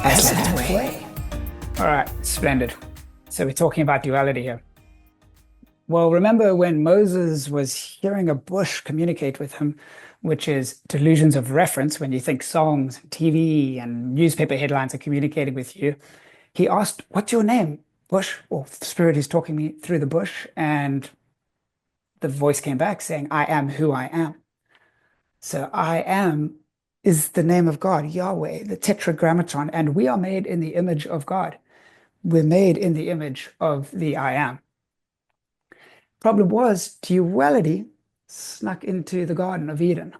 Aslan's way. All right, splendid. So we're talking about duality here. Well, remember when Moses was hearing a bush communicate with him, which is delusions of reference, when you think songs, TV, and newspaper headlines are communicating with you, he asked, "What's your name, bush?" Or spirit is talking me through the bush, and the voice came back saying, "I am who I am." So I am is the name of God, Yahweh, the tetragrammaton, and we are made in the image of God. We're made in the image of the I am. Problem was, duality snuck into the Garden of Eden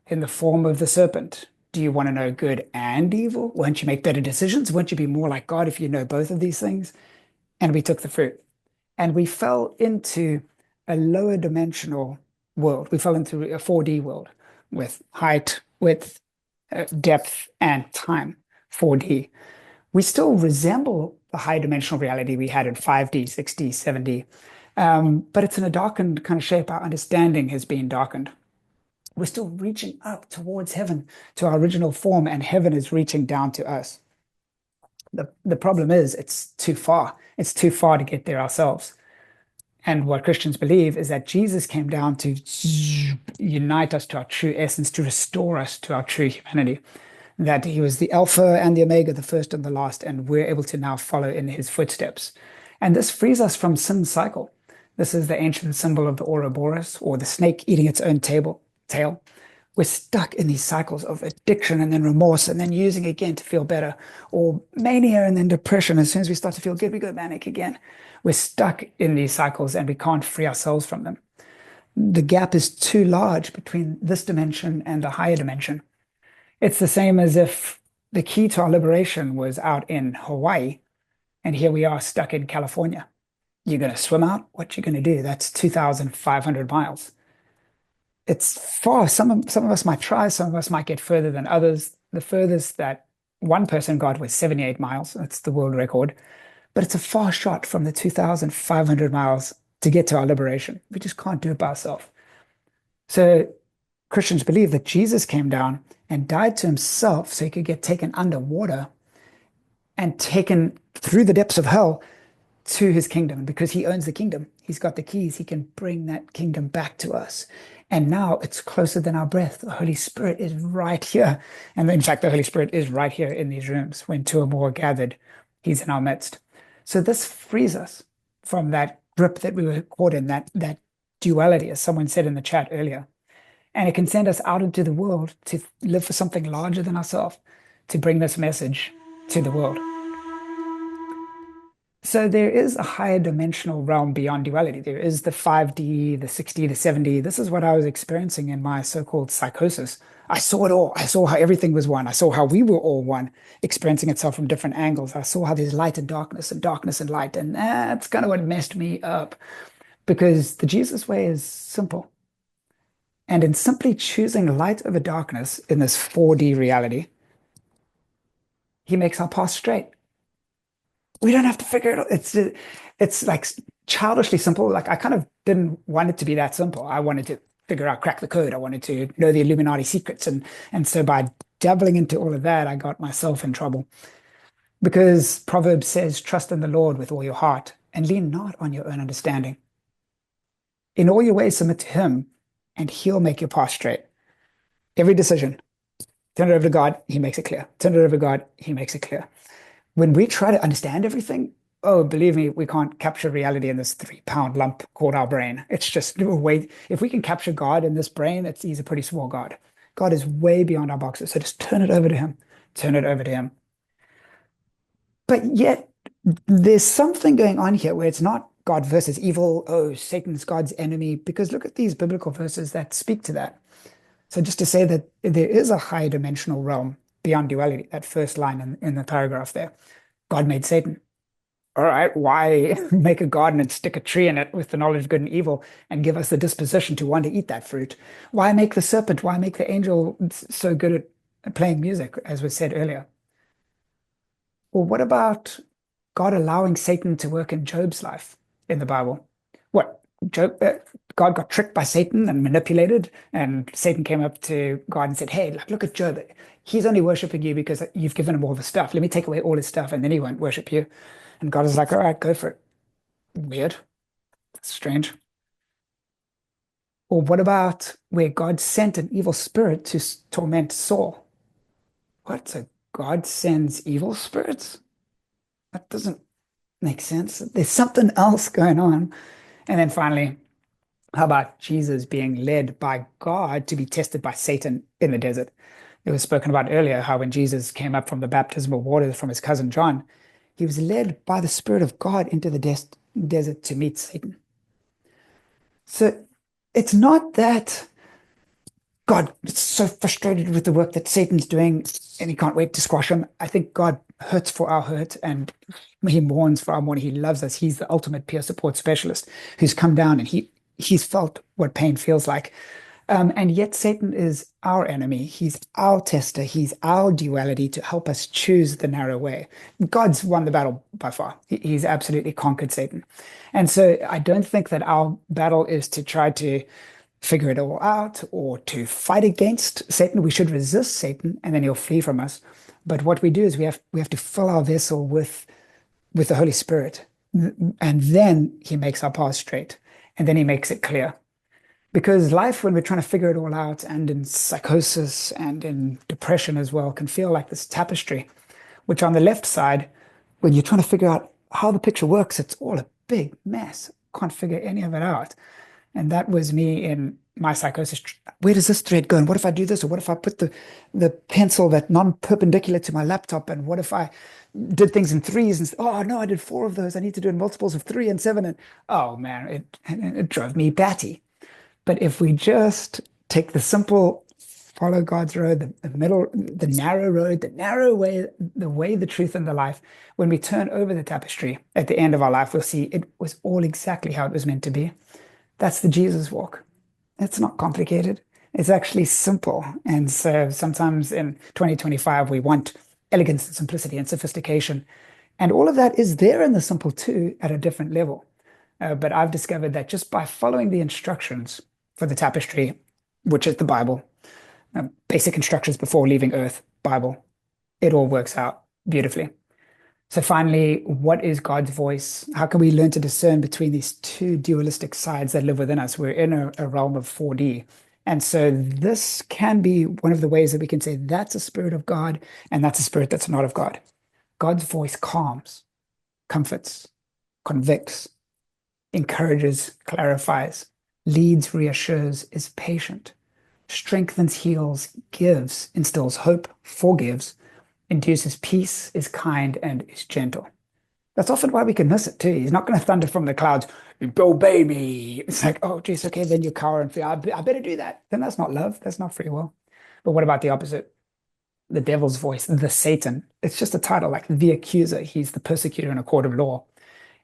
in the form of the serpent. Do you want to know good and evil? Won't you make better decisions? Won't you be more like God if you know both of these things? And we took the fruit. And we fell into a lower dimensional world. We fell into a 4D world with height, width, depth, and time, 4D. We still resemble the high dimensional reality we had in 5D, 6D, 7D, but it's in a darkened kind of shape. Our understanding has been darkened. We're still reaching up towards heaven, to our original form, and heaven is reaching down to us. The problem is it's too far. It's too far to get there ourselves. And what Christians believe is that Jesus came down to unite us to our true essence, to restore us to our true humanity. That he was the Alpha and the Omega, the first and the last, and we're able to now follow in his footsteps. And this frees us from sin's cycle. This is the ancient symbol of the Ouroboros, or the snake eating its own tail. We're stuck in these cycles of addiction and then remorse and then using again to feel better, or mania and then depression. As soon as we start to feel good, we go manic again. We're stuck in these cycles and we can't free ourselves from them. The gap is too large between this dimension and the higher dimension. It's the same as if the key to our liberation was out in Hawaii, and here we are stuck in California. You're going to swim out? What you going to do? That's 2,500 miles. It's far. Some of us might try, some of us might get further than others. The furthest that one person got was 78 miles. That's the world record. But it's a far shot from the 2,500 miles to get to our liberation. We just can't do it by ourselves. So Christians believe that Jesus came down and died to himself so he could get taken underwater and taken through the depths of hell to his kingdom. Because he owns the kingdom, he's got the keys, he can bring that kingdom back to us. And now it's closer than our breath. The Holy Spirit is right here. And in fact, the Holy Spirit is right here in these rooms. When two or more are gathered, he's in our midst. So this frees us from that grip that we were caught in, that duality, as someone said in the chat earlier. And it can send us out into the world to live for something larger than ourselves, to bring this message to the world. So there is a higher dimensional realm beyond duality. There is the 5D, the 6D, the 7D. This is what I was experiencing in my so-called psychosis. I saw it all. I saw how everything was one. I saw how we were all one, experiencing itself from different angles. I saw how there's light and darkness and light. And that's kind of what messed me up, because the Jesus way is simple. And in simply choosing light over darkness in this 4D reality, he makes our path straight. We don't have to figure it out. It's like childishly simple. Like I kind of didn't want it to be that simple. I wanted to figure out, crack the code. I wanted to know the Illuminati secrets. And so by dabbling into all of that, I got myself in trouble. Because Proverbs says, trust in the Lord with all your heart and lean not on your own understanding. In all your ways, submit to him, and he'll make your path straight. Every decision, turn it over to God, he makes it clear. Turn it over to God, he makes it clear. When we try to understand everything, oh, believe me, we can't capture reality in this 3-pound lump called our brain. It's just, wait, if we can capture God in this brain, he's a pretty small God. God is way beyond our boxes. So just turn it over to him. Turn it over to him. But yet, there's something going on here where it's not God versus evil. Oh, Satan's God's enemy. Because look at these biblical verses that speak to that. So just to say that there is a high dimensional realm beyond duality, that first line in the paragraph there. God made Satan. All right, why make a garden and stick a tree in it with the knowledge of good and evil and give us the disposition to want to eat that fruit? Why make the serpent? Why make the angel so good at playing music, as was said earlier? Well, what about God allowing Satan to work in Job's life in the Bible? What? God got tricked by Satan and manipulated, and Satan came up to God and said, "Hey, look at Job. He's only worshiping you because you've given him all the stuff. Let me take away all his stuff, and then he won't worship you." And God is like, "All right, go for it." Weird. That's strange. Or what about where God sent an evil spirit to torment Saul? What? So God sends evil spirits? That doesn't make sense. There's something else going on. And then finally, how about Jesus being led by God to be tested by Satan in the desert? It was spoken about earlier how when Jesus came up from the baptismal waters from his cousin John, he was led by the Spirit of God into the desert to meet Satan. So it's not that God is so frustrated with the work that Satan's doing and he can't wait to squash him. I think God hurts for our hurt and he mourns for our mourning. He loves us. He's the ultimate peer support specialist who's come down and he's felt what pain feels like. And yet Satan is our enemy. He's our tester. He's our duality to help us choose the narrow way. God's won the battle by far. He's absolutely conquered Satan. And so I don't think that our battle is to try to figure it all out or to fight against Satan. We should resist Satan and then he'll flee from us. But what we do is we have to fill our vessel with the Holy Spirit. And then he makes our path straight. And then he makes it clear. Because life, when we're trying to figure it all out, and in psychosis and in depression as well, can feel like this tapestry, which on the left side, when you're trying to figure out how the picture works, it's all a big mess. Can't figure any of it out. And that was me in my psychosis. Where does this thread go? And what if I do this? Or what if I put the pencil that non-perpendicular to my laptop? And what if I did things in threes? And oh, no, I did 4 of those. I need to do in multiples of 3 and 7. And oh, man, it drove me batty. But if we just take the simple, follow God's road, the middle, the narrow road, the narrow way, the way, the truth, and the life, when we turn over the tapestry at the end of our life, we'll see it was all exactly how it was meant to be. That's the Jesus walk. It's not complicated. It's actually simple. And so sometimes in 2025, we want elegance and simplicity and sophistication. And all of that is there in the simple too at a different level. But I've discovered that just by following the instructions for the tapestry, which is the Bible, basic instructions before leaving Earth, Bible, it all works out beautifully. So finally, what is God's voice? How can we learn to discern between these two dualistic sides that live within us? We're in a realm of 4D. And so this can be one of the ways that we can say that's a spirit of God and that's a spirit that's not of God. God's voice calms, comforts, convicts, encourages, clarifies, leads, reassures, is patient, strengthens, heals, gives, instills hope, forgives, induces peace, is kind, and is gentle. That's often why we can miss it too. He's not going to thunder from the clouds, obey me. It's like, oh, geez, okay, then you cower and fear. I better do that. Then that's not love. That's not free will. But what about the opposite? The devil's voice, the Satan. It's just a title like the accuser. He's the persecutor in a court of law.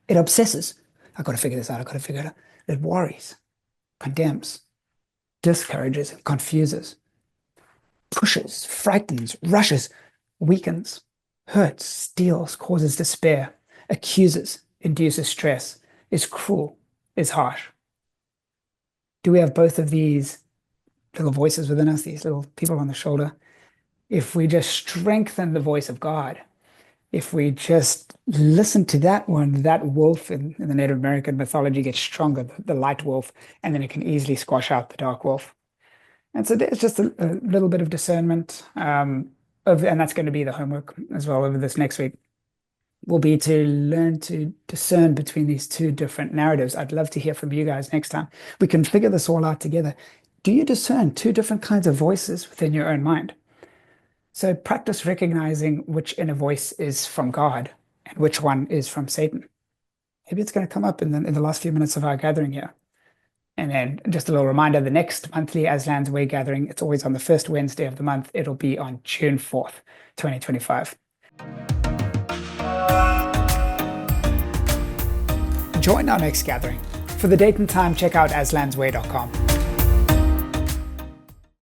It obsesses. I've got to figure this out. I've got to figure it out. It worries, condemns, discourages, confuses, pushes, frightens, rushes, weakens, hurts, steals, causes despair, accuses, induces stress, is cruel, is harsh. Do we have both of these little voices within us, these little people on the shoulder? If we just strengthen the voice of God, if we just listen to that one, that wolf in the Native American mythology gets stronger, the light wolf, and then it can easily squash out the dark wolf. And so there's just a little bit of discernment, and that's going to be the homework as well over this next week, will be to learn to discern between these two different narratives. I'd love to hear from you guys next time. We can figure this all out together. Do you discern two different kinds of voices within your own mind? So practice recognizing which inner voice is from God and which one is from Satan. Maybe it's going to come up in the last few minutes of our gathering here. And then just a little reminder, the next monthly Aslan's Way gathering, it's always on the first Wednesday of the month. It'll be on June 4th, 2025. Join our next gathering. For the date and time, check out aslansway.com.